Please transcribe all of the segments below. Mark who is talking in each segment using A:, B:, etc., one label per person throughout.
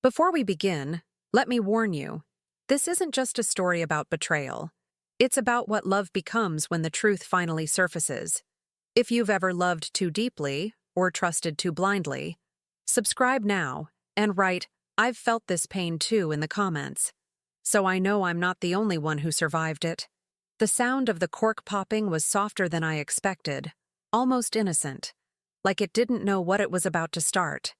A: Before we begin, let me warn you, this isn't just a story about betrayal. It's about what love becomes when the truth finally surfaces. If you've ever loved too deeply, or trusted too blindly, subscribe now and write, "I've felt this pain too" in the comments, so I know I'm not the only one who survived it. The sound of the cork popping was softer than I expected, almost innocent, like it didn't know what it was about to start.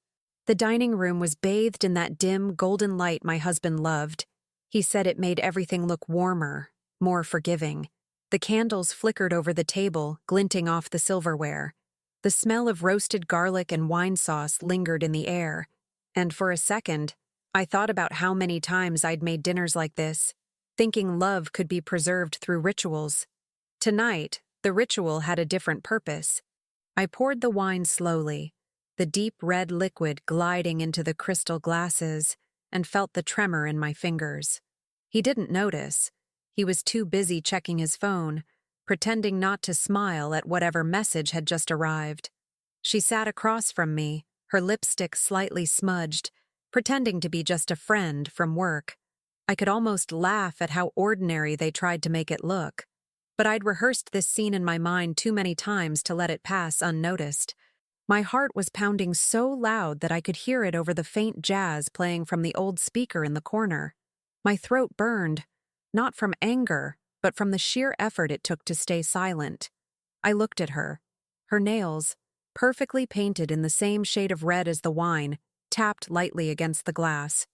A: The dining room was bathed in that dim, golden light my husband loved. He said it made everything look warmer, more forgiving. The candles flickered over the table, glinting off the silverware. The smell of roasted garlic and wine sauce lingered in the air, and for a second, I thought about how many times I'd made dinners like this, thinking love could be preserved through rituals. Tonight, the ritual had a different purpose. I poured the wine slowly, the deep red liquid gliding into the crystal glasses, and felt the tremor in my fingers. He didn't notice. He was too busy checking his phone, pretending not to smile at whatever message had just arrived. She sat across from me, her lipstick slightly smudged, pretending to be just a friend from work. I could almost laugh at how ordinary they tried to make it look. But I'd rehearsed this scene in my mind too many times to let it pass unnoticed. My heart was pounding so loud that I could hear it over the faint jazz playing from the old speaker in the corner. My throat burned, not from anger, but from the sheer effort it took to stay silent. I looked at her. Her nails, perfectly painted in the same shade of red as the wine, tapped lightly against the glass.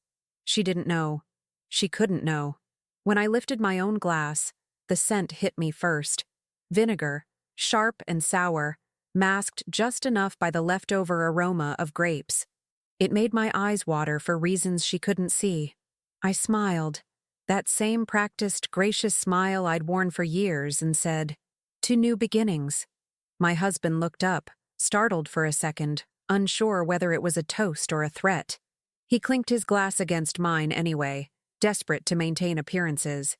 A: She didn't know. She couldn't know. When I lifted my own glass, the scent hit me first. Vinegar, sharp and sour, masked just enough by the leftover aroma of grapes. It made my eyes water for reasons she couldn't see. I smiled, that same practiced, gracious smile I'd worn for years, and said, "To new beginnings." My husband looked up, startled for a second, unsure whether it was a toast or a threat. He clinked his glass against mine anyway, desperate to maintain appearances.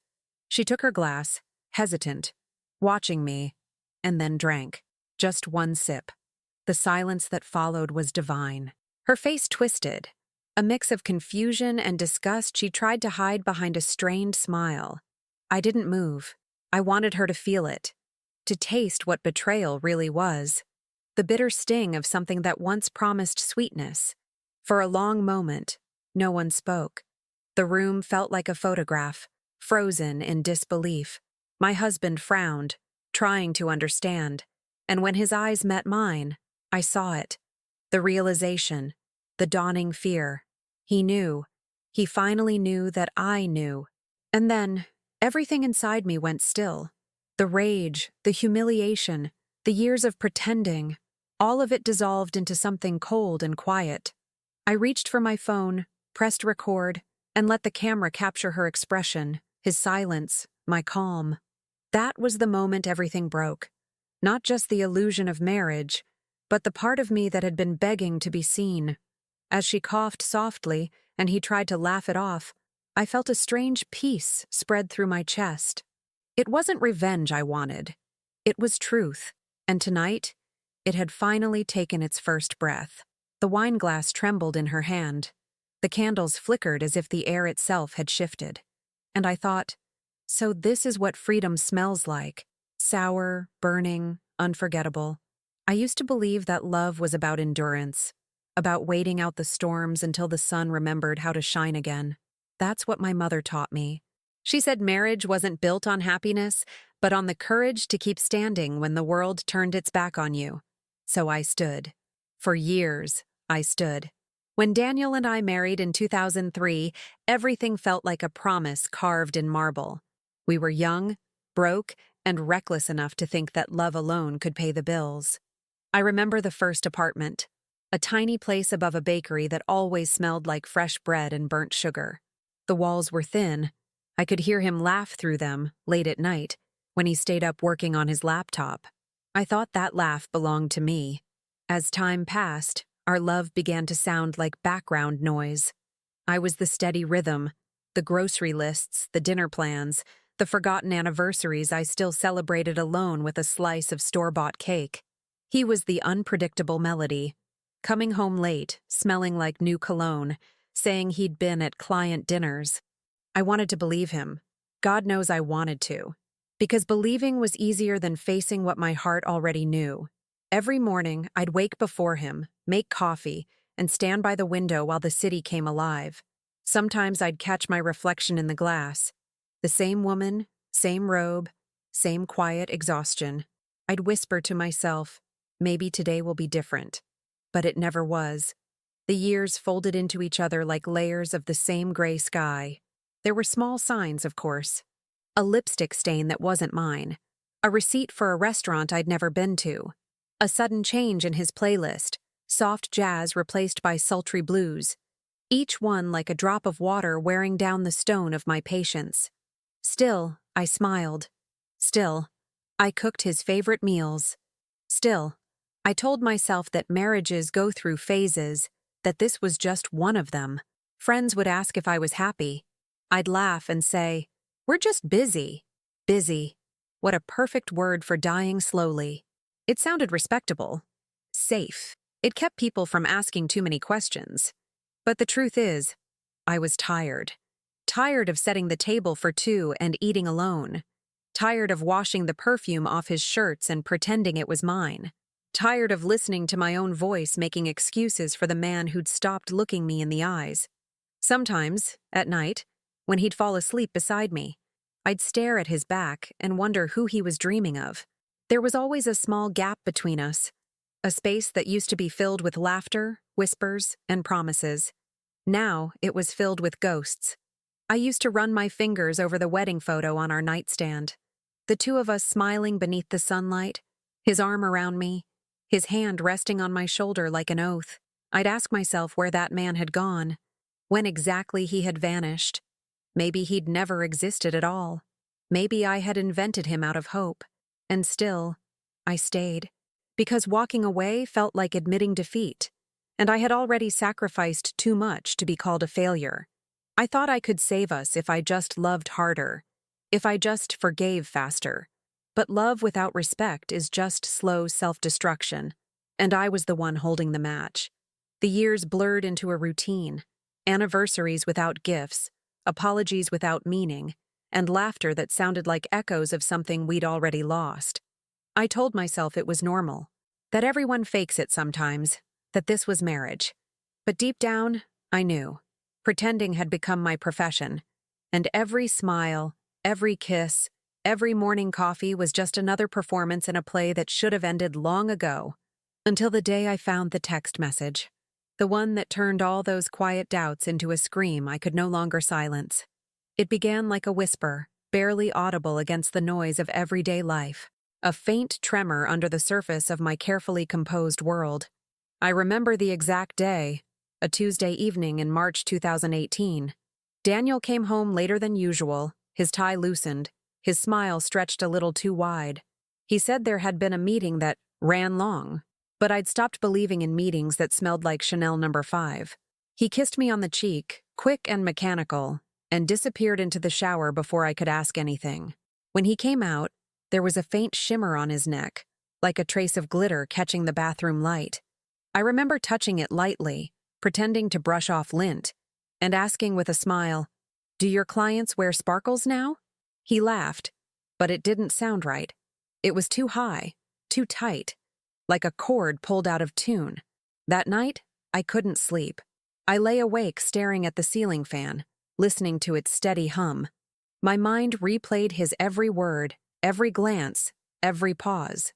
A: She took her glass, hesitant, watching me, and then drank. Just one sip. The silence that followed was divine. Her face twisted. A mix of confusion and disgust she tried to hide behind a strained smile. I didn't move. I wanted her to feel it, to taste what betrayal really was. The bitter sting of something that once promised sweetness. For a long moment, no one spoke. The room felt like a photograph, frozen in disbelief. My husband frowned, trying to understand, and when his eyes met mine, I saw it. The realization, the dawning fear. He knew. He finally knew that I knew. And then, everything inside me went still. The rage, the humiliation, the years of pretending, all of it dissolved into something cold and quiet. I reached for my phone, pressed record, and let the camera capture her expression, his silence, my calm. That was the moment everything broke. Not just the illusion of marriage, but the part of me that had been begging to be seen. As she coughed softly, and he tried to laugh it off, I felt a strange peace spread through my chest. It wasn't revenge I wanted. It was truth, and tonight, it had finally taken its first breath. The wine glass trembled in her hand. The candles flickered as if the air itself had shifted. And I thought, so this is what freedom smells like. Sour, burning, unforgettable. I used to believe that love was about endurance, about waiting out the storms until the sun remembered how to shine again. That's what my mother taught me. She said marriage wasn't built on happiness, but on the courage to keep standing when the world turned its back on you. So I stood. For years, I stood. When Daniel and I married in 2003, everything felt like a promise carved in marble. We were young, broke, and reckless enough to think that love alone could pay the bills. I remember the first apartment, a tiny place above a bakery that always smelled like fresh bread and burnt sugar. The walls were thin. I could hear him laugh through them, late at night, when he stayed up working on his laptop. I thought that laugh belonged to me. As time passed, our love began to sound like background noise. I was the steady rhythm, the grocery lists, the dinner plans, the forgotten anniversaries I still celebrated alone with a slice of store-bought cake. He was the unpredictable melody, coming home late, smelling like new cologne, saying he'd been at client dinners. I wanted to believe him. God knows I wanted to. Because believing was easier than facing what my heart already knew. Every morning, I'd wake before him, make coffee, and stand by the window while the city came alive. Sometimes I'd catch my reflection in the glass. The same woman, same robe, same quiet exhaustion. I'd whisper to myself, maybe today will be different. But it never was. The years folded into each other like layers of the same gray sky. There were small signs, of course. A lipstick stain that wasn't mine. A receipt for a restaurant I'd never been to. A sudden change in his playlist, soft jazz replaced by sultry blues. Each one like a drop of water wearing down the stone of my patience. Still, I smiled. Still, I cooked his favorite meals. Still, I told myself that marriages go through phases, that this was just one of them. Friends would ask if I was happy. I'd laugh and say, "We're just busy." Busy. What a perfect word for dying slowly. It sounded respectable. Safe. It kept people from asking too many questions. But the truth is, I was tired. Tired of setting the table for two and eating alone. Tired of washing the perfume off his shirts and pretending it was mine. Tired of listening to my own voice making excuses for the man who'd stopped looking me in the eyes. Sometimes, at night, when he'd fall asleep beside me, I'd stare at his back and wonder who he was dreaming of. There was always a small gap between us, a space that used to be filled with laughter, whispers, and promises. Now it was filled with ghosts. I used to run my fingers over the wedding photo on our nightstand. The two of us smiling beneath the sunlight, his arm around me, his hand resting on my shoulder like an oath. I'd ask myself where that man had gone, when exactly he had vanished. Maybe he'd never existed at all. Maybe I had invented him out of hope. And still, I stayed. Because walking away felt like admitting defeat. And I had already sacrificed too much to be called a failure. I thought I could save us if I just loved harder. If I just forgave faster. But love without respect is just slow self-destruction. And I was the one holding the match. The years blurred into a routine. Anniversaries without gifts. Apologies without meaning, and laughter that sounded like echoes of something we'd already lost. I told myself it was normal, that everyone fakes it sometimes, that this was marriage. But deep down, I knew. Pretending had become my profession, and every smile, every kiss, every morning coffee was just another performance in a play that should have ended long ago, until the day I found the text message. The one that turned all those quiet doubts into a scream I could no longer silence. It began like a whisper, barely audible against the noise of everyday life, a faint tremor under the surface of my carefully composed world. I remember the exact day, a Tuesday evening in March 2018. Daniel came home later than usual, his tie loosened, his smile stretched a little too wide. He said there had been a meeting that ran long. But I'd stopped believing in meetings that smelled like Chanel No. 5. He kissed me on the cheek, quick and mechanical, and disappeared into the shower before I could ask anything. When he came out, there was a faint shimmer on his neck, like a trace of glitter catching the bathroom light. I remember touching it lightly, pretending to brush off lint, and asking with a smile, "Do your clients wear sparkles now?" He laughed, but it didn't sound right. It was too high, too tight. Like a cord pulled out of tune. That night, I couldn't sleep. I lay awake staring at the ceiling fan, listening to its steady hum. My mind replayed his every word, every glance, every pause.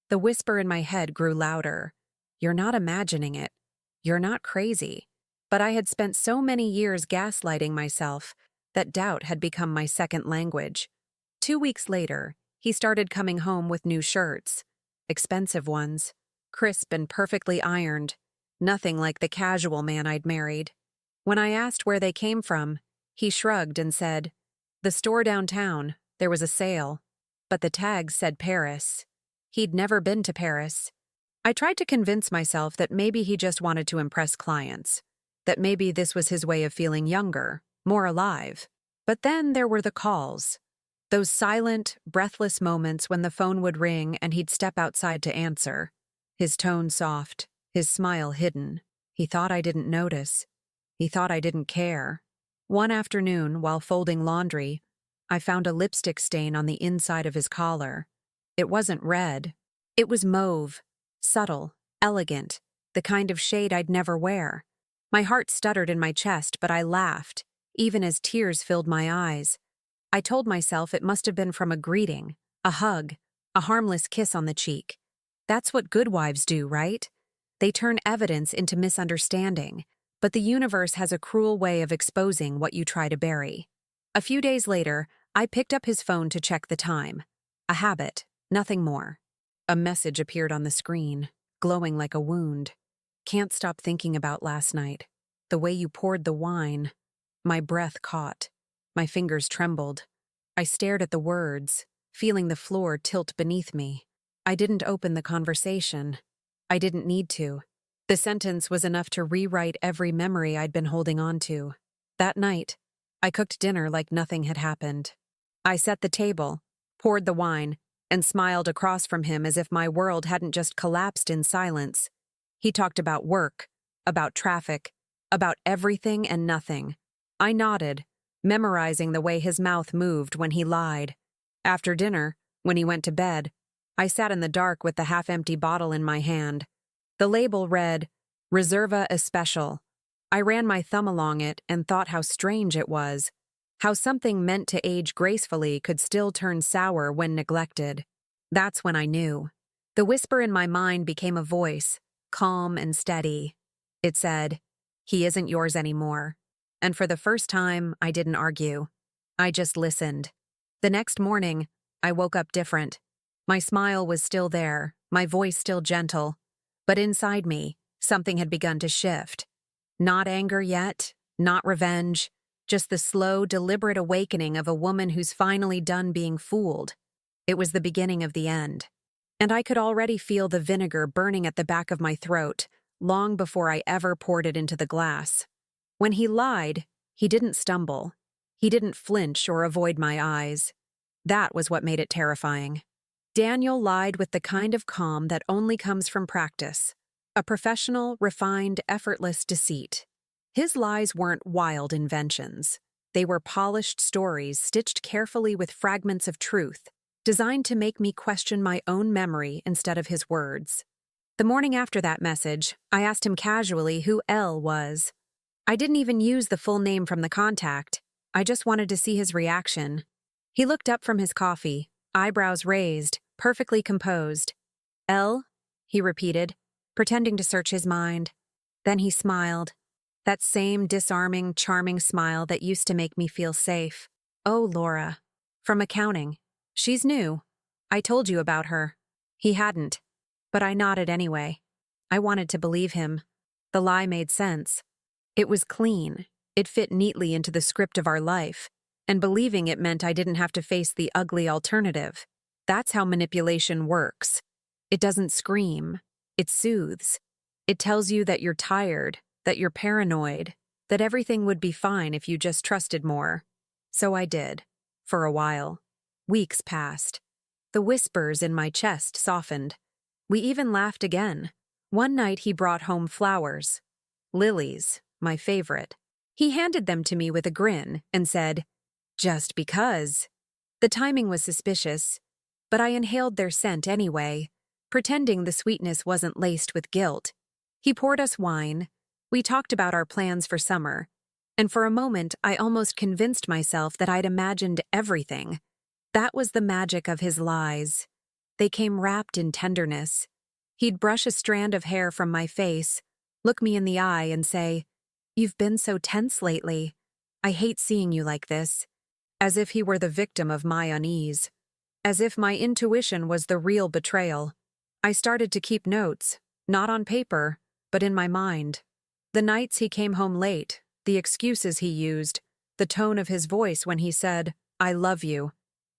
A: The whisper in my head grew louder. "You're not imagining it. You're not crazy." But I had spent so many years gaslighting myself that doubt had become my second language. 2 weeks later, he started coming home with new shirts. Expensive ones, crisp and perfectly ironed, nothing like the casual man I'd married. When I asked where they came from, he shrugged and said, "The store downtown, there was a sale." But the tag said Paris. He'd never been to Paris. I tried to convince myself that maybe he just wanted to impress clients, that maybe this was his way of feeling younger, more alive. But then there were the calls. Those silent, breathless moments when the phone would ring and he'd step outside to answer. His tone soft, his smile hidden. He thought I didn't notice. He thought I didn't care. One afternoon, while folding laundry, I found a lipstick stain on the inside of his collar. It wasn't red. It was mauve, subtle, elegant, the kind of shade I'd never wear. My heart stuttered in my chest, but I laughed, even as tears filled my eyes. I told myself it must have been from a greeting, a hug, a harmless kiss on the cheek. That's what good wives do, right? They turn evidence into misunderstanding, but the universe has a cruel way of exposing what you try to bury. A few days later, I picked up his phone to check the time. A habit, nothing more. A message appeared on the screen, glowing like a wound. Can't stop thinking about last night. The way you poured the wine. My breath caught. My fingers trembled. I stared at the words, feeling the floor tilt beneath me. I didn't open the conversation. I didn't need to. The sentence was enough to rewrite every memory I'd been holding on to. That night, I cooked dinner like nothing had happened. I set the table, poured the wine, and smiled across from him as if my world hadn't just collapsed in silence. He talked about work, about traffic, about everything and nothing. I nodded, memorizing the way his mouth moved when he lied. After dinner, when he went to bed, I sat in the dark with the half-empty bottle in my hand. The label read, Reserva Especial. I ran my thumb along it and thought how strange it was, how something meant to age gracefully could still turn sour when neglected. That's when I knew. The whisper in my mind became a voice, calm and steady. It said, "He isn't yours anymore." And for the first time, I didn't argue. I just listened. The next morning, I woke up different. My smile was still there, my voice still gentle. But inside me, something had begun to shift. Not anger yet, not revenge, just the slow, deliberate awakening of a woman who's finally done being fooled. It was the beginning of the end. And I could already feel the vinegar burning at the back of my throat, long before I ever poured it into the glass. When he lied, he didn't stumble. He didn't flinch or avoid my eyes. That was what made it terrifying. Daniel lied with the kind of calm that only comes from practice. A professional, refined, effortless deceit. His lies weren't wild inventions. They were polished stories stitched carefully with fragments of truth, designed to make me question my own memory instead of his words. The morning after that message, I asked him casually who L was. I didn't even use the full name from the contact. I just wanted to see his reaction. He looked up from his coffee, eyebrows raised, perfectly composed. L? He repeated, pretending to search his mind. Then he smiled. That same disarming, charming smile that used to make me feel safe. Oh, Laura. From accounting. She's new. I told you about her. He hadn't. But I nodded anyway. I wanted to believe him. The lie made sense. It was clean. It fit neatly into the script of our life. And believing it meant I didn't have to face the ugly alternative. That's how manipulation works. It doesn't scream. It soothes. It tells you that you're tired, that you're paranoid, that everything would be fine if you just trusted more. So I did. For a while. Weeks passed. The whispers in my chest softened. We even laughed again. One night he brought home flowers. Lilies, my favorite. He handed them to me with a grin and said, "Just because." The timing was suspicious, but I inhaled their scent anyway, pretending the sweetness wasn't laced with guilt. He poured us wine. We talked about our plans for summer, and for a moment I almost convinced myself that I'd imagined everything. That was the magic of his lies. They came wrapped in tenderness. He'd brush a strand of hair from my face, look me in the eye and say, "You've been so tense lately. I hate seeing you like this." As if he were the victim of my unease. As if my intuition was the real betrayal. I started to keep notes, not on paper, but in my mind. The nights he came home late, the excuses he used, the tone of his voice when he said, "I love you."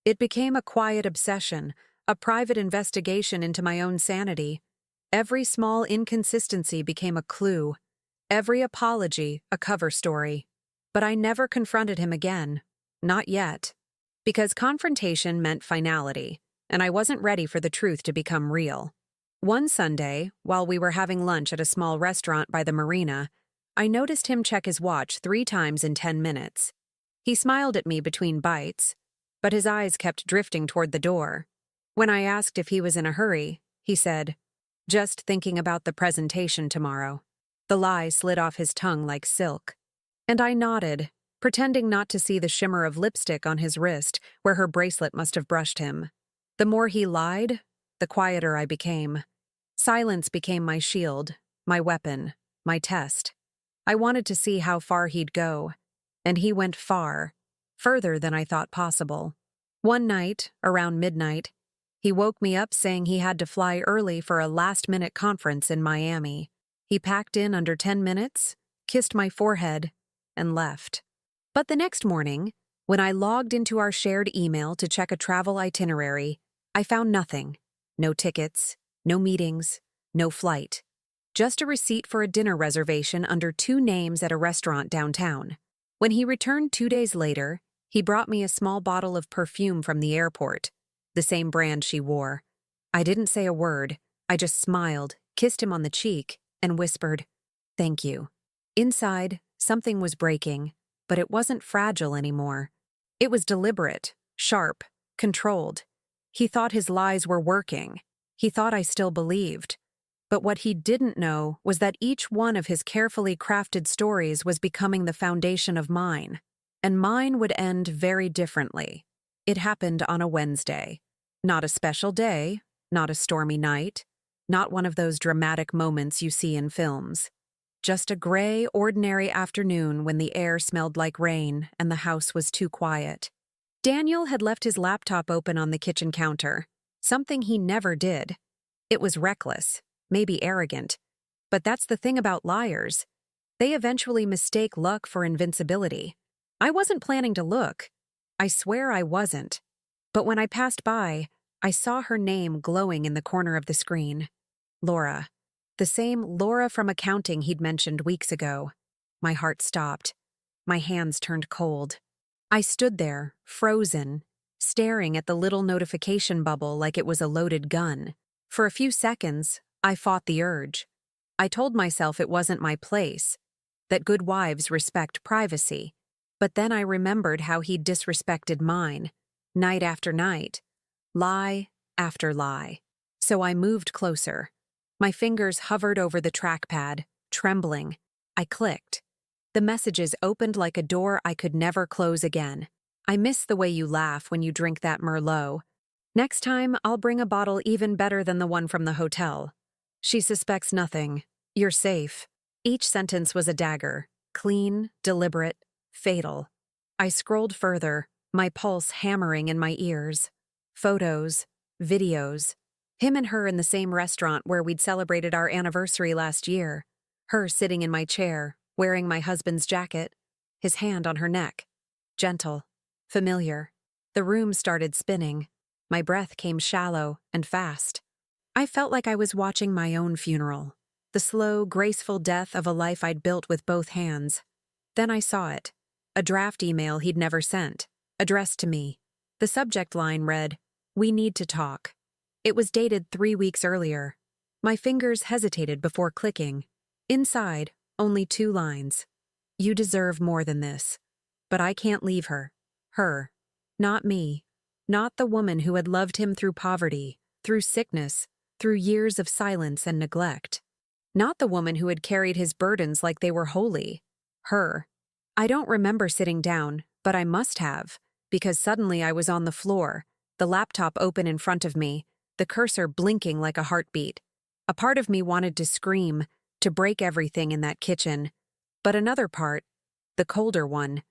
A: It became a quiet obsession, a private investigation into my own sanity. Every small inconsistency became a clue. Every apology, a cover story. But I never confronted him again. Not yet. Because confrontation meant finality, and I wasn't ready for the truth to become real. One Sunday, while we were having lunch at a small restaurant by the marina, I noticed him check his watch 3 times in 10 minutes. He smiled at me between bites, but his eyes kept drifting toward the door. When I asked if he was in a hurry, he said, "Just thinking about the presentation tomorrow." The lie slid off his tongue like silk. And I nodded, pretending not to see the shimmer of lipstick on his wrist where her bracelet must have brushed him. The more he lied, the quieter I became. Silence became my shield, my weapon, my test. I wanted to see how far he'd go, and he went far, further than I thought possible. One night, around midnight, he woke me up saying he had to fly early for a last-minute conference in Miami. He packed in under 10 minutes, kissed my forehead, and left. But the next morning, when I logged into our shared email to check a travel itinerary, I found nothing. No tickets, no meetings, no flight. Just a receipt for a dinner reservation under 2 names at a restaurant downtown. When he returned 2 days later, he brought me a small bottle of perfume from the airport, the same brand she wore. I didn't say a word. I just smiled, kissed him on the cheek, and whispered, "Thank you." Inside, something was breaking, but it wasn't fragile anymore. It was deliberate, sharp, controlled. He thought his lies were working. He thought I still believed. But what he didn't know was that each one of his carefully crafted stories was becoming the foundation of mine. And mine would end very differently. It happened on a Wednesday. Not a special day, not a stormy night, not one of those dramatic moments you see in films. Just a gray, ordinary afternoon when the air smelled like rain and the house was too quiet. Daniel had left his laptop open on the kitchen counter, something he never did. It was reckless, maybe arrogant. But that's the thing about liars. They eventually mistake luck for invincibility. I wasn't planning to look. I swear I wasn't. But when I passed by, I saw her name glowing in the corner of the screen. Laura. The same Laura from accounting he'd mentioned weeks ago. My heart stopped. My hands turned cold. I stood there, frozen, staring at the little notification bubble like it was a loaded gun. For a few seconds, I fought the urge. I told myself it wasn't my place, that good wives respect privacy. But then I remembered how he'd disrespected mine, night after night, lie after lie. So I moved closer. My fingers hovered over the trackpad, trembling. I clicked. The messages opened like a door I could never close again. "I miss the way you laugh when you drink that Merlot. Next time, I'll bring a bottle even better than the one from the hotel. She suspects nothing. You're safe." Each sentence was a dagger, clean, deliberate, fatal. I scrolled further, my pulse hammering in my ears. Photos, videos. Him and her in the same restaurant where we'd celebrated our anniversary last year. Her sitting in my chair, wearing my husband's jacket, his hand on her neck. Gentle, familiar. The room started spinning. My breath came shallow and fast. I felt like I was watching my own funeral, the slow, graceful death of a life I'd built with both hands. Then I saw it. A draft email he'd never sent, addressed to me. The subject line read, "We need to talk." It was dated 3 weeks earlier. My fingers hesitated before clicking. Inside, only 2 lines. "You deserve more than this. But I can't leave her. Her. Not me. Not the woman who had loved him through poverty, through sickness, through years of silence and neglect. Not the woman who had carried his burdens like they were holy. Her. I don't remember sitting down, but I must have, because suddenly I was on the floor, the laptop open in front of me, the cursor blinking like a heartbeat. A part of me wanted to scream, to break everything in that kitchen. But another part, the colder one,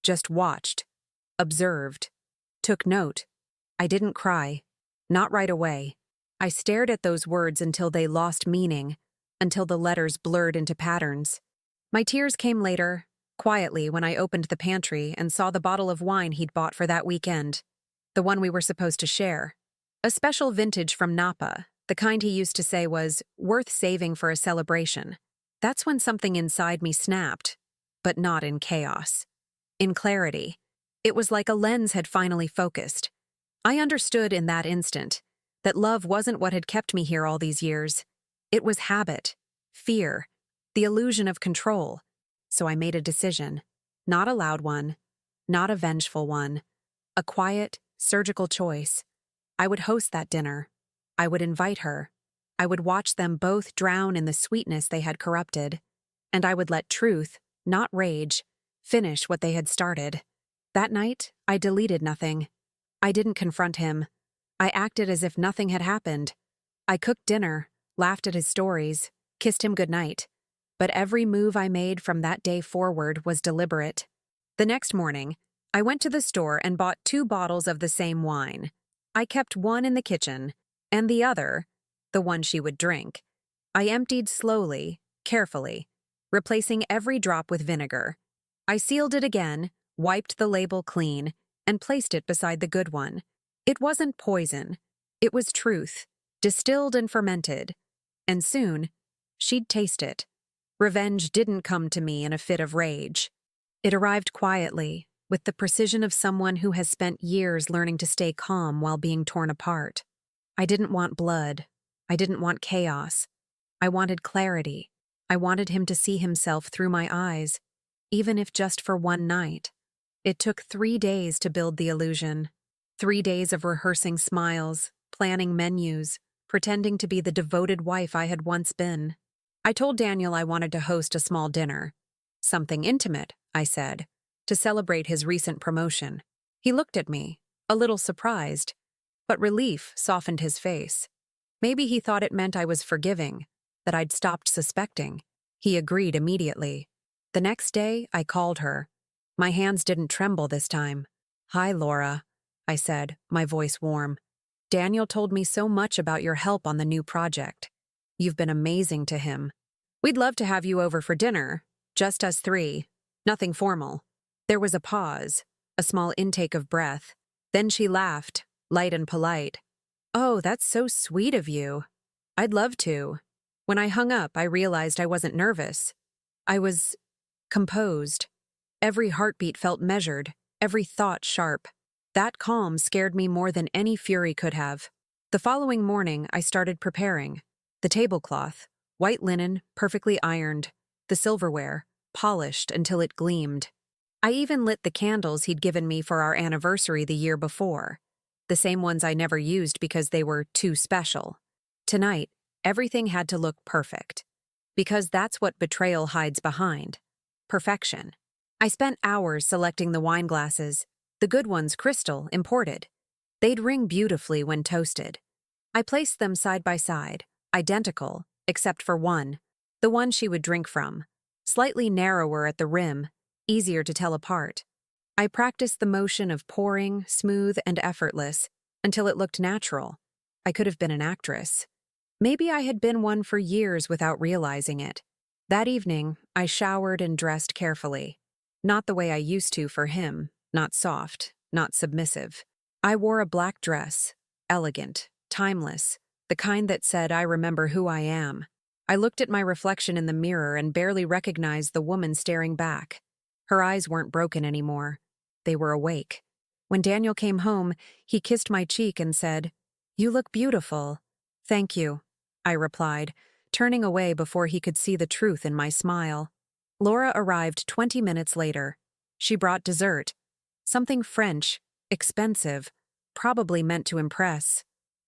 A: just watched, observed, took note. I didn't cry. Not right away. I stared at those words until they lost meaning, until the letters blurred into patterns. My tears came later, quietly when I opened the pantry and saw the bottle of wine he'd bought for that weekend, the one we were supposed to share. A special vintage from Napa, the kind he used to say was worth saving for a celebration. That's when something inside me snapped, but not in chaos. In clarity. It was like a lens had finally focused. I understood in that instant that love wasn't what had kept me here all these years. It was habit, fear, the illusion of control. so I made a decision. Not a loud one, not a vengeful one. A quiet, surgical choice. I would host that dinner. I would invite her. I would watch them both drown in the sweetness they had corrupted. And I would let truth, not rage, finish what they had started. That night, I deleted nothing. I didn't confront him. I acted as if nothing had happened. I cooked dinner, laughed at his stories, kissed him goodnight. But every move I made from that day forward was deliberate. The next morning, I went to the store and bought 2 bottles of the same wine. I kept one in the kitchen, and the other, the one she would drink, I emptied slowly, carefully, replacing every drop with vinegar. I sealed it again, wiped the label clean, and placed it beside the good one. It wasn't poison. It was truth, distilled and fermented. And soon, she'd taste it. Revenge didn't come to me in a fit of rage. It arrived quietly, with the precision of someone who has spent years learning to stay calm while being torn apart. I didn't want blood. I didn't want chaos. I wanted clarity. I wanted him to see himself through my eyes, even if just for one night. It took 3 days to build the illusion. 3 days of rehearsing smiles, planning menus, pretending to be the devoted wife I had once been. I told Daniel I wanted to host a small dinner. Something intimate, I said, to celebrate his recent promotion. He looked at me, a little surprised, but relief softened his face. Maybe he thought it meant I was forgiving, that I'd stopped suspecting. He agreed immediately. The next day, I called her. My hands didn't tremble this time. "Hi, Laura," I said, my voice warm. "Daniel told me so much about your help on the new project. You've been amazing to him. We'd love to have you over for dinner, just us 3. Nothing formal." There was a pause, a small intake of breath. Then she laughed, light and polite. "Oh, that's so sweet of you. I'd love to." When I hung up, I realized I wasn't nervous. I was composed. Every heartbeat felt measured, every thought sharp. That calm scared me more than any fury could have. The following morning, I started preparing. The tablecloth, white linen, perfectly ironed. The silverware, polished until it gleamed. I even lit the candles he'd given me for our anniversary the year before. The same ones I never used because they were too special. Tonight, everything had to look perfect. Because that's what betrayal hides behind. Perfection. I spent hours selecting the wine glasses, the good ones crystal, imported. They'd ring beautifully when toasted. I placed them side by side, identical, except for one, the one she would drink from, slightly narrower at the rim, easier to tell apart. I practiced the motion of pouring, smooth and effortless, until it looked natural. I could have been an actress. Maybe I had been one for years without realizing it. That evening, I showered and dressed carefully. Not the way I used to for him, not soft, not submissive. I wore a black dress, elegant, timeless, the kind that said I remember who I am. I looked at my reflection in the mirror and barely recognized the woman staring back. Her eyes weren't broken anymore. They were awake. When Daniel came home, he kissed my cheek and said, "You look beautiful." "Thank you," I replied, turning away before he could see the truth in my smile. Laura arrived 20 minutes later. She brought dessert. Something French, expensive, probably meant to impress.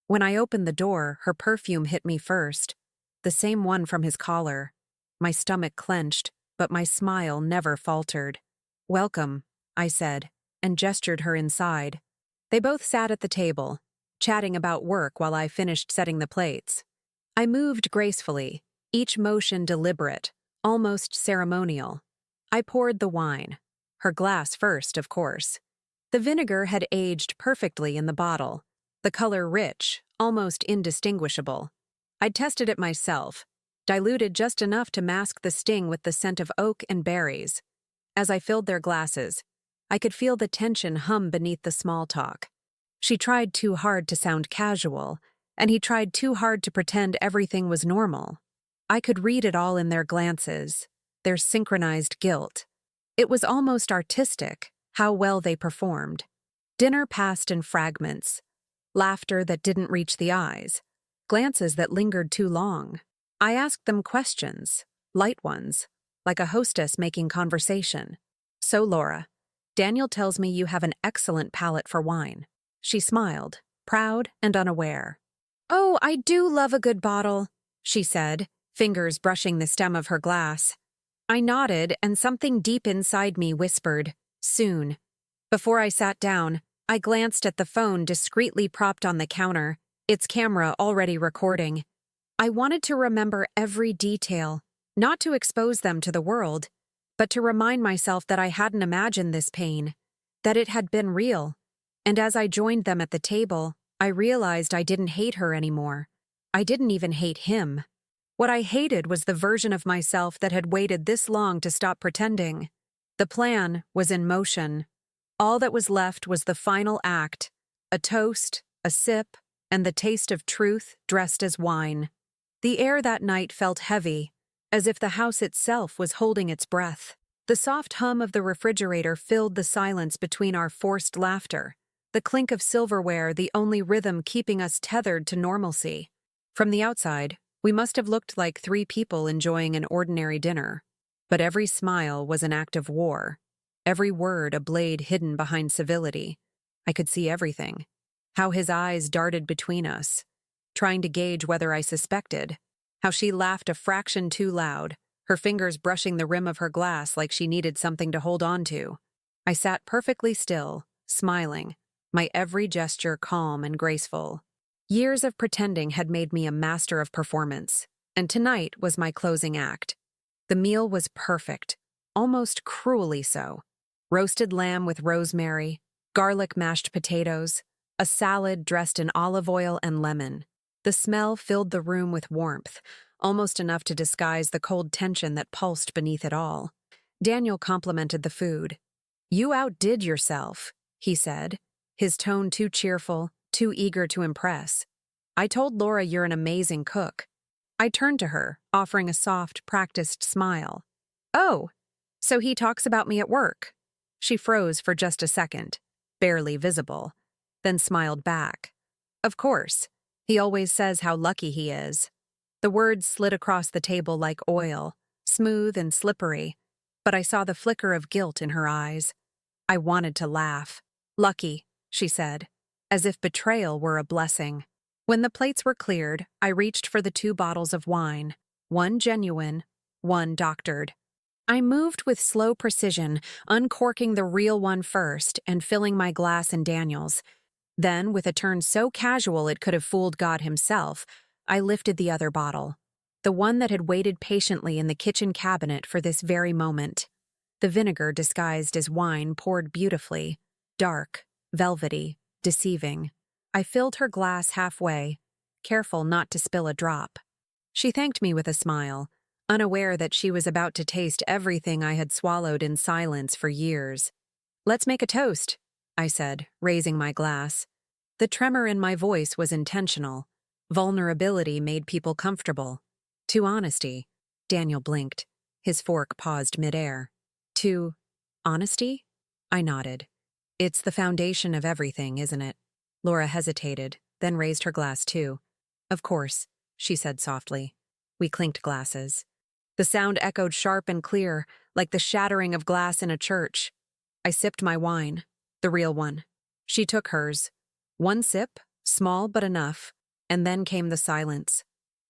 A: When I opened the door, her perfume hit me first. The same one from his collar. My stomach clenched, but my smile never faltered. "Welcome," I said, and gestured her inside. They both sat at the table, chatting about work while I finished setting the plates. I moved gracefully, each motion deliberate, almost ceremonial. I poured the wine. Her glass first, of course. The vinegar had aged perfectly in the bottle, the color rich, almost indistinguishable. I'd tested it myself, diluted just enough to mask the sting with the scent of oak and berries. As I filled their glasses, I could feel the tension hum beneath the small talk. She tried too hard to sound casual, and he tried too hard to pretend everything was normal. I could read it all in their glances, their synchronized guilt. It was almost artistic, how well they performed. Dinner passed in fragments. Laughter that didn't reach the eyes. Glances that lingered too long. I asked them questions, light ones. like a hostess making conversation. "So, Laura, Daniel tells me you have an excellent palate for wine." She smiled, proud and unaware. "Oh, I do love a good bottle," she said, fingers brushing the stem of her glass. I nodded, and something deep inside me whispered, "Soon." Before I sat down, I glanced at the phone discreetly propped on the counter, its camera already recording. I wanted to remember every detail, not to expose them to the world, but to remind myself that I hadn't imagined this pain, that it had been real. And as I joined them at the table, I realized I didn't hate her anymore. I didn't even hate him. What I hated was the version of myself that had waited this long to stop pretending. The plan was in motion. All that was left was the final act, a toast, a sip, and the taste of truth dressed as wine. The air that night felt heavy, as if the house itself was holding its breath. The soft hum of the refrigerator filled the silence between our forced laughter, the clink of silverware the only rhythm keeping us tethered to normalcy. From the outside, we must have looked like three people enjoying an ordinary dinner. But every smile was an act of war, every word a blade hidden behind civility. I could see everything. How his eyes darted between us, trying to gauge whether I suspected. How she laughed a fraction too loud, her fingers brushing the rim of her glass like she needed something to hold on to. I sat perfectly still, smiling, my every gesture calm and graceful. Years of pretending had made me a master of performance, and tonight was my closing act. The meal was perfect, almost cruelly so. Roasted lamb with rosemary, garlic mashed potatoes, a salad dressed in olive oil and lemon. The smell filled the room with warmth, almost enough to disguise the cold tension that pulsed beneath it all. Daniel complimented the food. "You outdid yourself," he said, his tone too cheerful, too eager to impress. "I told Laura you're an amazing cook." I turned to her, offering a soft, practiced smile. "Oh, so he talks about me at work." She froze for just a second, barely visible, then smiled back. "Of course. He always says how lucky he is." The words slid across the table like oil, smooth and slippery, but I saw the flicker of guilt in her eyes. I wanted to laugh. "Lucky," she said, as if betrayal were a blessing. When the plates were cleared, I reached for the 2 bottles of wine, one genuine, one doctored. I moved with slow precision, uncorking the real one first and filling my glass in Daniel's. Then, with a turn so casual it could have fooled God himself, I lifted the other bottle, the one that had waited patiently in the kitchen cabinet for this very moment. The vinegar disguised as wine poured beautifully, dark, velvety, deceiving. I filled her glass halfway, careful not to spill a drop. She thanked me with a smile, unaware that she was about to taste everything I had swallowed in silence for years. "Let's make a toast," I said, raising my glass. The tremor in my voice was intentional. Vulnerability made people comfortable. "To honesty." Daniel blinked. His fork paused midair. "To honesty?" I nodded. "It's the foundation of everything, isn't it?" Laura hesitated, then raised her glass too. "Of course," she said softly. We clinked glasses. The sound echoed sharp and clear, like the shattering of glass in a church. I sipped my wine, the real one. She took hers. One sip, small but enough, and then came the silence.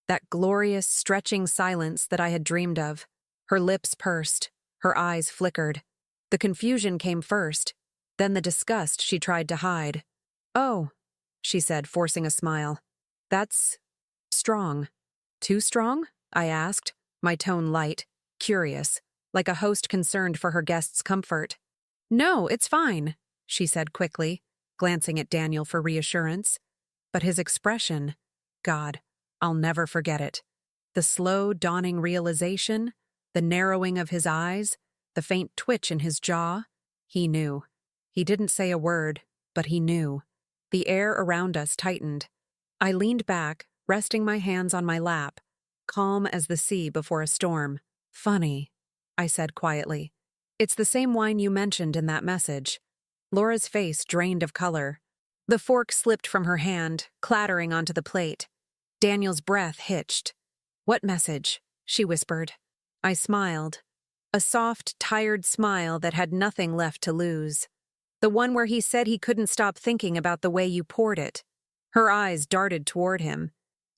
A: That glorious, stretching silence that I had dreamed of. Her lips pursed, her eyes flickered. The confusion came first, then the disgust she tried to hide. "Oh," she said, forcing a smile. "That's strong." "Too strong?" I asked, my tone light, curious, like a host concerned for her guests' comfort. "No, it's fine," she said quickly, glancing at Daniel for reassurance. But his expression, God, I'll never forget it. The slow, dawning realization, the narrowing of his eyes, the faint twitch in his jaw. He knew. He didn't say a word, but he knew. The air around us tightened. I leaned back, resting my hands on my lap, calm as the sea before a storm. "Funny," I said quietly. "It's the same wine you mentioned in that message." Laura's face drained of color. The fork slipped from her hand, clattering onto the plate. Daniel's breath hitched. "What message?" she whispered. I smiled. A soft, tired smile that had nothing left to lose. The one where he said he couldn't stop thinking about the way you poured it. Her eyes darted toward him.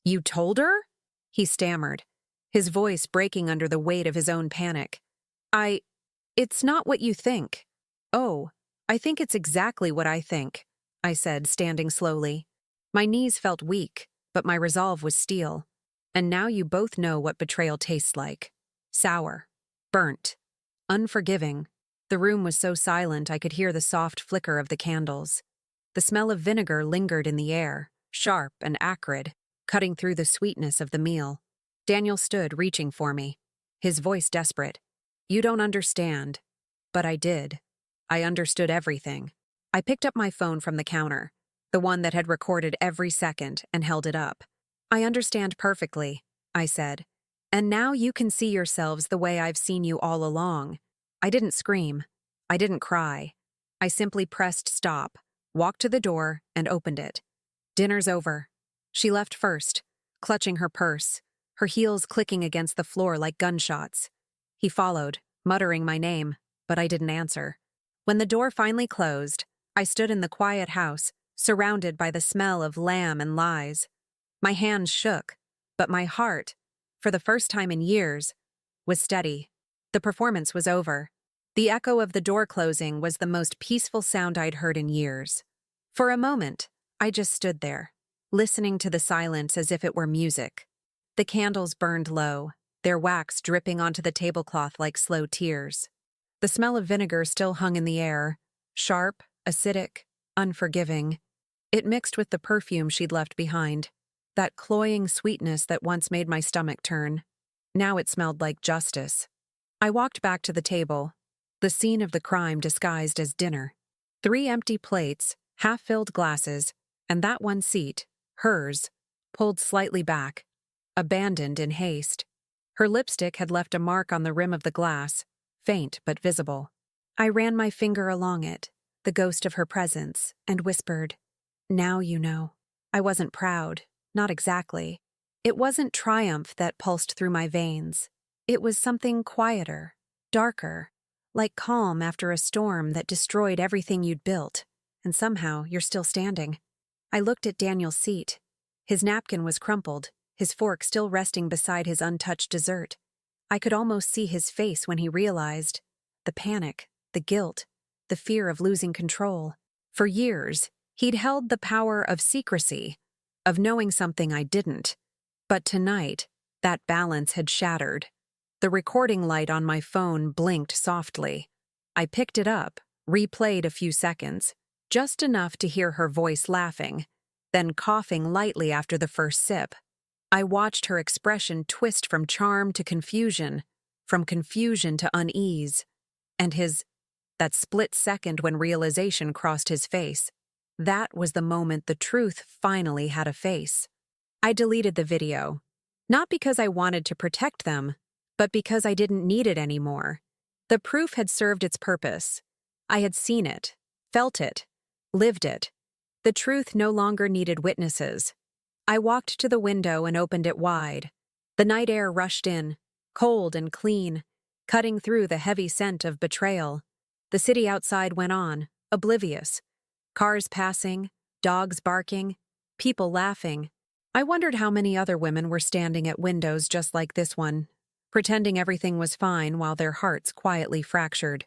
A: "You told her?" He stammered, his voice breaking under the weight of his own panic. It's not what you think." "Oh, I think it's exactly what I think," I said, standing slowly. My knees felt weak, but my resolve was steel. "And now you both know what betrayal tastes like. Sour, burnt, unforgiving." The room was so silent I could hear the soft flicker of the candles. The smell of vinegar lingered in the air, sharp and acrid, cutting through the sweetness of the meal. Daniel stood, reaching for me, his voice desperate. "You don't understand." But I did. I understood everything. I picked up my phone from the counter, the one that had recorded every second, and held it up. "I understand perfectly," I said. "And now you can see yourselves the way I've seen you all along." I didn't scream. I didn't cry. I simply pressed stop, walked to the door, and opened it. "Dinner's over." She left first, clutching her purse, her heels clicking against the floor like gunshots. He followed, muttering my name, but I didn't answer. When the door finally closed, I stood in the quiet house, surrounded by the smell of lamb and lies. My hands shook, but my heart, for the first time in years, was steady. The performance was over. The echo of the door closing was the most peaceful sound I'd heard in years. For a moment, I just stood there, listening to the silence as if it were music. The candles burned low, their wax dripping onto the tablecloth like slow tears. The smell of vinegar still hung in the air, sharp, acidic, unforgiving. It mixed with the perfume she'd left behind, that cloying sweetness that once made my stomach turn. Now it smelled like justice. I walked back to the table, the scene of the crime disguised as dinner. 3 empty plates, half-filled glasses, and that one seat, hers, pulled slightly back, abandoned in haste. Her lipstick had left a mark on the rim of the glass, faint but visible. I ran my finger along it, the ghost of her presence, and whispered, "Now you know." I wasn't proud, not exactly. It wasn't triumph that pulsed through my veins. It was something quieter, darker, like calm after a storm that destroyed everything you'd built, and somehow you're still standing. I looked at Daniel's seat. His napkin was crumpled, his fork still resting beside his untouched dessert. I could almost see his face when he realized the panic, the guilt, the fear of losing control. For years, he'd held the power of secrecy, of knowing something I didn't. But tonight, that balance had shattered. The recording light on my phone blinked softly. I picked it up, replayed a few seconds, just enough to hear her voice laughing, then coughing lightly after the first sip. I watched her expression twist from charm to confusion, from confusion to unease, and that split second when realization crossed his face. That was the moment the truth finally had a face. I deleted the video, not because I wanted to protect them, but because I didn't need it anymore. The proof had served its purpose. I had seen it, felt it, lived it. The truth no longer needed witnesses. I walked to the window and opened it wide. The night air rushed in, cold and clean, cutting through the heavy scent of betrayal. The city outside went on, oblivious. Cars passing, dogs barking, people laughing. I wondered how many other women were standing at windows just like this one, pretending everything was fine while their hearts quietly fractured.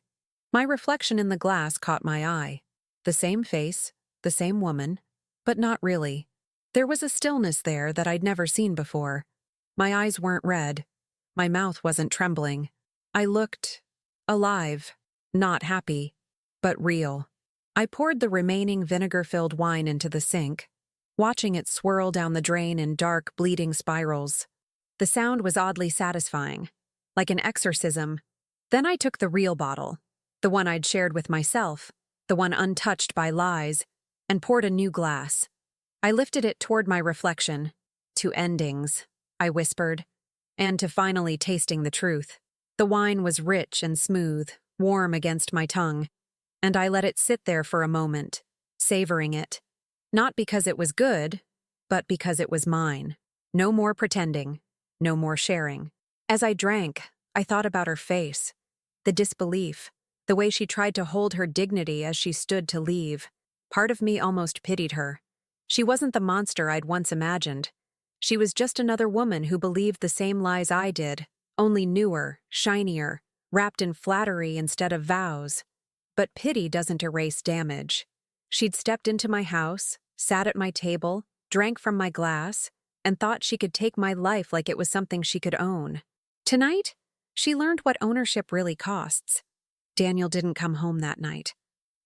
A: My reflection in the glass caught my eye. The same face, the same woman, but not really. There was a stillness there that I'd never seen before. My eyes weren't red. My mouth wasn't trembling. I looked alive, not happy, but real. I poured the remaining vinegar-filled wine into the sink, watching it swirl down the drain in dark, bleeding spirals. The sound was oddly satisfying, like an exorcism. Then I took the real bottle, the one I'd shared with myself, the one untouched by lies, and poured a new glass. I lifted it toward my reflection. "To endings," I whispered, and to finally tasting the truth. The wine was rich and smooth, warm against my tongue, and I let it sit there for a moment, savoring it. Not because it was good, but because it was mine. No more pretending, no more sharing. As I drank, I thought about her face, The disbelief, the way she tried to hold her dignity as she stood to leave. Part of me almost pitied her. She wasn't the monster I'd once imagined. She was just another woman who believed the same lies I did, only newer, shinier, wrapped in flattery instead of vows. But pity doesn't erase damage. She'd stepped into my house, sat at my table, drank from my glass, and thought she could take my life like it was something she could own. Tonight, she learned what ownership really costs. Daniel didn't come home that night.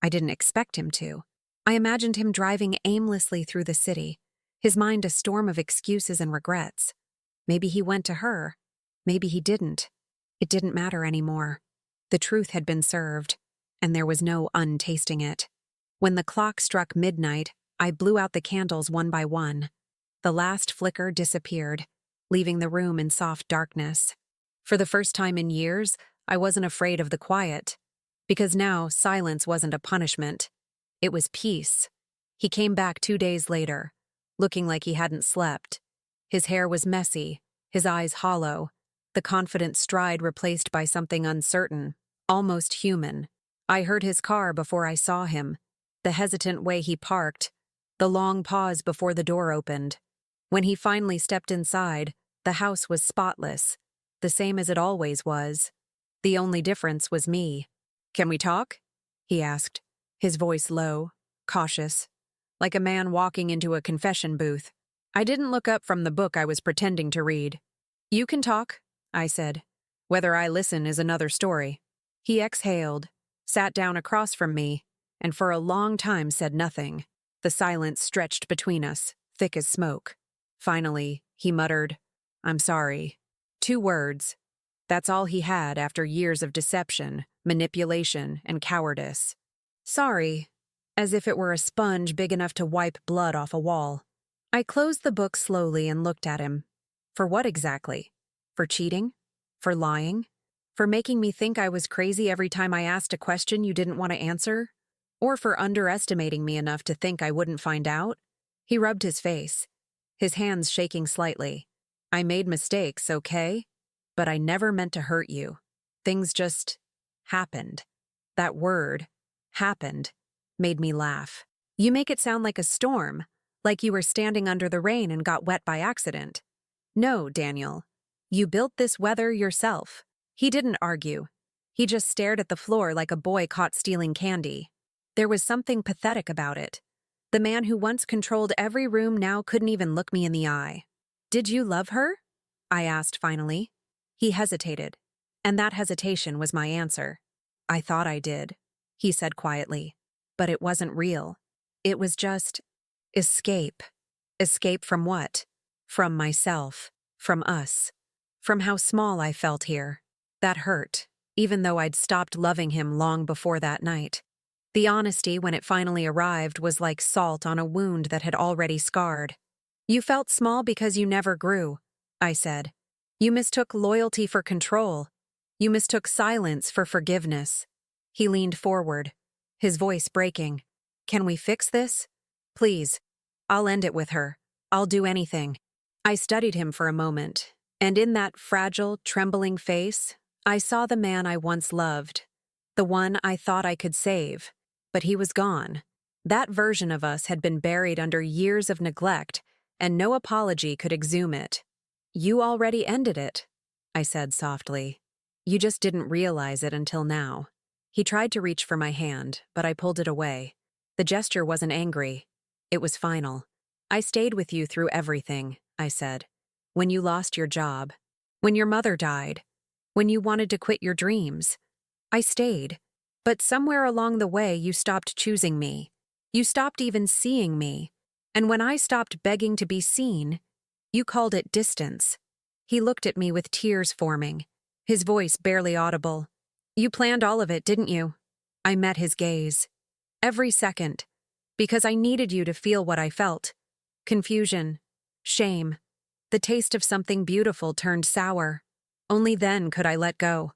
A: I didn't expect him to. I imagined him driving aimlessly through the city, his mind a storm of excuses and regrets. Maybe he went to her. Maybe he didn't. It didn't matter anymore. The truth had been served, and there was no untasting it. When the clock struck midnight, I blew out the candles one by one. The last flicker disappeared, leaving the room in soft darkness. For the first time in years, I wasn't afraid of the quiet, because now silence wasn't a punishment. It was peace. He came back 2 days later, looking like he hadn't slept. His hair was messy, his eyes hollow, the confident stride replaced by something uncertain, almost human. I heard his car before I saw him, the hesitant way he parked, the long pause before the door opened. When he finally stepped inside, the house was spotless, the same as it always was. The only difference was me. "Can we talk?" he asked, his voice low, cautious, like a man walking into a confession booth. I didn't look up from the book I was pretending to read. "You can talk," I said. "Whether I listen is another story." He exhaled, sat down across from me, and for a long time said nothing. The silence stretched between us, thick as smoke. Finally, he muttered, "I'm sorry." 2 words. That's all he had after years of deception, manipulation, and cowardice. Sorry, as if it were a sponge big enough to wipe blood off a wall. I closed the book slowly and looked at him. For what exactly? For cheating? For lying? For making me think I was crazy every time I asked a question you didn't want to answer? Or for underestimating me enough to think I wouldn't find out? He rubbed his face, his hands shaking slightly. "I made mistakes, okay? But I never meant to hurt you. Things just happened." That word, happened, made me laugh. "You make it sound like a storm, like you were standing under the rain and got wet by accident." "No, Daniel. You built this weather yourself." He didn't argue. He just stared at the floor like a boy caught stealing candy. There was something pathetic about it. The man who once controlled every room now couldn't even look me in the eye. "Did you love her?" I asked finally. He hesitated, and that hesitation was my answer. "I thought I did," he said quietly. "But it wasn't real. It was just escape." Escape from what? From myself. From us. From how small I felt here. That hurt, even though I'd stopped loving him long before that night. The honesty, when it finally arrived, was like salt on a wound that had already scarred. "You felt small because you never grew," I said. "You mistook loyalty for control. You mistook silence for forgiveness." He leaned forward, his voice breaking. "Can we fix this? Please. I'll end it with her. I'll do anything." I studied him for a moment, and in that fragile, trembling face, I saw the man I once loved, the one I thought I could save. But he was gone. That version of us had been buried under years of neglect, and no apology could exhume it. "You already ended it," I said softly. "You just didn't realize it until now." He tried to reach for my hand, but I pulled it away. The gesture wasn't angry. It was final. "I stayed with you through everything," I said. "When you lost your job. When your mother died. When you wanted to quit your dreams. I stayed. But somewhere along the way you stopped choosing me. You stopped even seeing me. And when I stopped begging to be seen, you called it distance." He looked at me with tears forming, his voice barely audible. "You planned all of it, didn't you?" I met his gaze. "Every second. Because I needed you to feel what I felt. Confusion. Shame. The taste of something beautiful turned sour. Only then could I let go."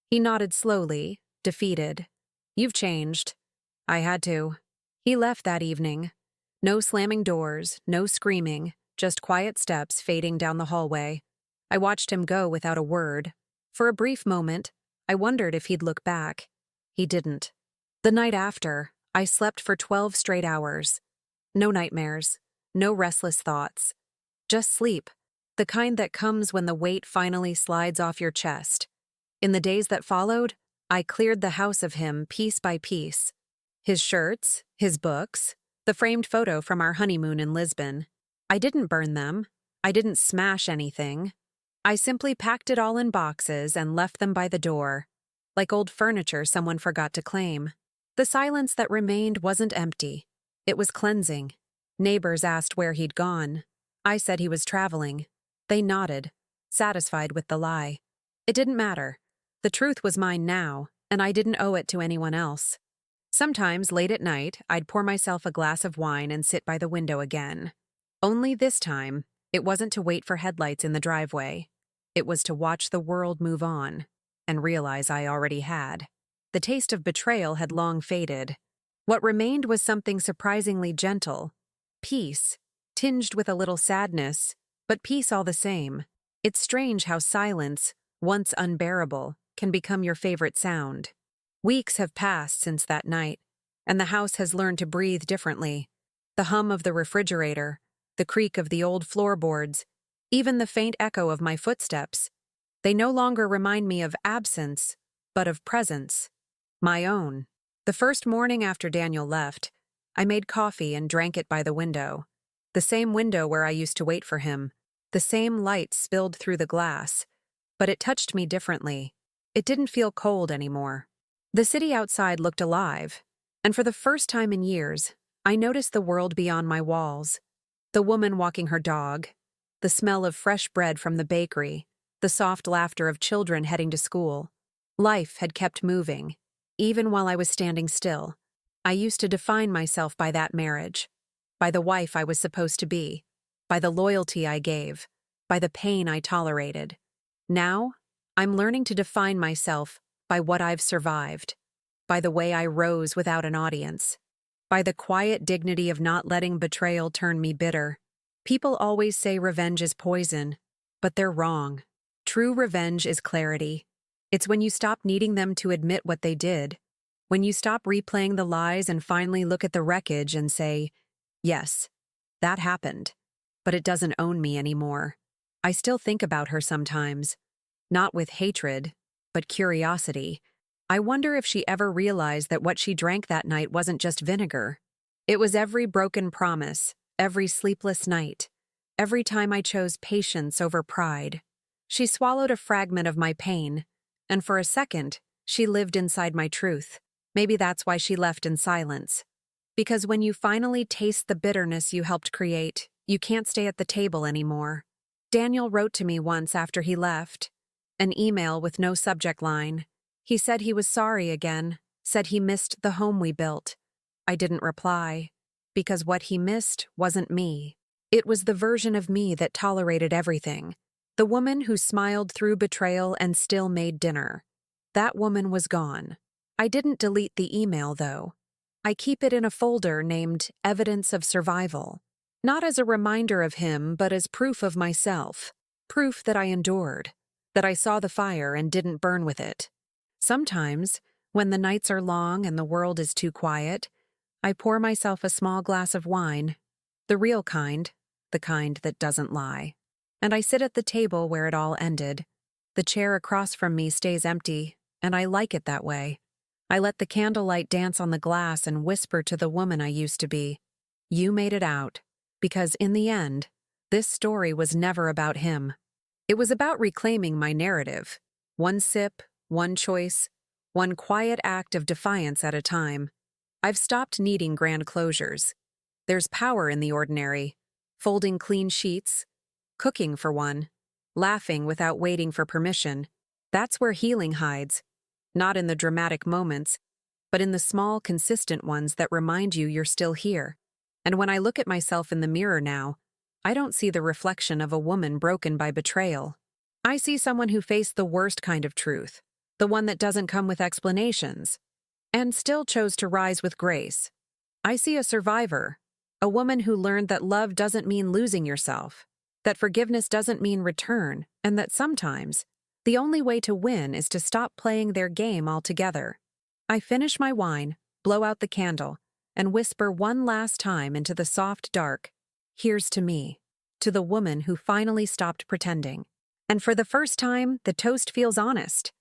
A: He nodded slowly, defeated. "You've changed." I had to. He left that evening. No slamming doors, no screaming, just quiet steps fading down the hallway. I watched him go without a word. For a brief moment, I wondered if he'd look back. He didn't. The night after, I slept for 12 straight hours. No nightmares, no restless thoughts. Just sleep, the kind that comes when the weight finally slides off your chest. In the days that followed, I cleared the house of him piece by piece. His shirts, his books, the framed photo from our honeymoon in Lisbon. I didn't burn them. I didn't smash anything. I simply packed it all in boxes and left them by the door, like old furniture someone forgot to claim. The silence that remained wasn't empty. It was cleansing. Neighbors asked where he'd gone. I said he was traveling. They nodded, satisfied with the lie. It didn't matter. The truth was mine now, and I didn't owe it to anyone else. Sometimes, late at night, I'd pour myself a glass of wine and sit by the window again. Only this time, it wasn't to wait for headlights in the driveway. It was to watch the world move on, and realize I already had. The taste of betrayal had long faded. What remained was something surprisingly gentle. Peace, tinged with a little sadness, but peace all the same. It's strange how silence, once unbearable, can become your favorite sound. Weeks have passed since that night, and the house has learned to breathe differently. The hum of the refrigerator, the creak of the old floorboards, even the faint echo of my footsteps, they no longer remind me of absence, but of presence. My own. The first morning after Daniel left, I made coffee and drank it by the window. The same window where I used to wait for him. The same light spilled through the glass. But it touched me differently. It didn't feel cold anymore. The city outside looked alive, and for the first time in years, I noticed the world beyond my walls. The woman walking her dog, the smell of fresh bread from the bakery, the soft laughter of children heading to school. Life had kept moving, even while I was standing still. I used to define myself by that marriage, by the wife I was supposed to be, by the loyalty I gave, by the pain I tolerated. Now, I'm learning to define myself by what I've survived, by the way I rose without an audience, by the quiet dignity of not letting betrayal turn me bitter. People always say revenge is poison, but they're wrong. True revenge is clarity. It's when you stop needing them to admit what they did, when you stop replaying the lies and finally look at the wreckage and say, yes, that happened, but it doesn't own me anymore. I still think about her sometimes, not with hatred, but curiosity. I wonder if she ever realized that what she drank that night wasn't just vinegar. It was every broken promise, every sleepless night, every time I chose patience over pride. She swallowed a fragment of my pain, and for a second, she lived inside my truth. Maybe that's why she left in silence. Because when you finally taste the bitterness you helped create, you can't stay at the table anymore. Daniel wrote to me once after he left, an email with no subject line. He said he was sorry again, said he missed the home we built. I didn't reply, because what he missed wasn't me. It was the version of me that tolerated everything. The woman who smiled through betrayal and still made dinner. That woman was gone. I didn't delete the email, though. I keep it in a folder named Evidence of Survival. Not as a reminder of him, but as proof of myself. Proof that I endured. That I saw the fire and didn't burn with it. Sometimes, when the nights are long and the world is too quiet, I pour myself a small glass of wine. The real kind, the kind that doesn't lie. And I sit at the table where it all ended. The chair across from me stays empty, and I like it that way. I let the candlelight dance on the glass and whisper to the woman I used to be, "You made it out." Because in the end, this story was never about him. It was about reclaiming my narrative. One sip, one choice, one quiet act of defiance at a time. I've stopped needing grand closures. There's power in the ordinary. Folding clean sheets, cooking for one, laughing without waiting for permission. That's where healing hides. Not in the dramatic moments, but in the small, consistent ones that remind you you're still here. And when I look at myself in the mirror now, I don't see the reflection of a woman broken by betrayal. I see someone who faced the worst kind of truth, the one that doesn't come with explanations, and still chose to rise with grace. I see a survivor, a woman who learned that love doesn't mean losing yourself, that forgiveness doesn't mean return, and that sometimes The only way to win is to stop playing their game altogether. I finish my wine, blow out the candle, and whisper one last time into the soft dark, "Here's to me," to the woman who finally stopped pretending. And for the first time, the toast feels honest.